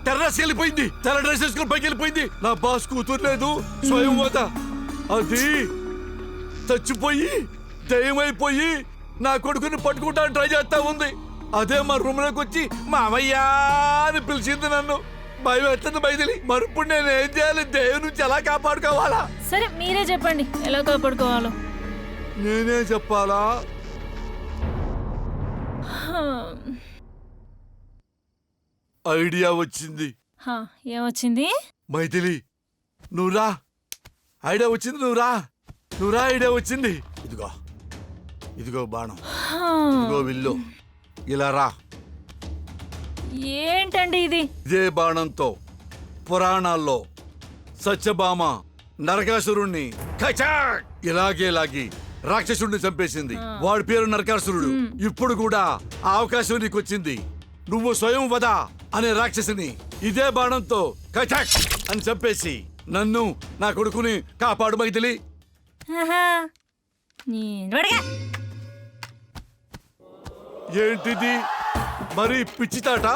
Terrace వెళ్ళిపోయింది. తెల్ల dress వేసుకుని పైకి వెళ్ళిపోయింది. నా బాస్ కూతురు లేదు, స్వయం వద. అది చచ్చిపోయి దయ్యమైపోయి నా కొడుకుని పట్టుకుంటాను ట్రై చేస్తా ఉంది. అదే మా రూమ్ లోకి వచ్చి మామయ్యా అని పిలిచింది నన్ను. భయం ఎత్తుంది మైథిలి. మరి ఇప్పుడు నేను ఏం చేయాలి? దేవుని నుంచి ఎలా కాపాడుకోవాలా? సరే మీరే చెప్పండి ఎలా కాపాడుకోవాలో. నేనే చెప్పాలా? ఐడియా వచ్చింది. ఏమొచ్చింది? మైథిలి నువ్వురా. ఐడియా వచ్చింది. నువ్వురా ఐడియా వచ్చింది. ఇదిగో బాణం, ఇదిగో విల్లు. ఇలా రా. ఏంటండి ఇది? ఇదే బాణంతో పురాణాల్లో సత్యభామ నరకాసురుణ్ణి ఇలాగే లాగి రాక్షసుడిని చంపేసింది. వాడి పేరు నరకాసురుడు. ఇప్పుడు కూడా ఆ అవకాశం నీకు వచ్చింది. నువ్వు స్వయం వద అనే రాక్షసిని ఇదే బాణంతో కచాక్ అని చంపేసి నన్ను నా కొడుకుని కాపాడు మైథిలి. ఏంటిది మరి పిచ్చితాట?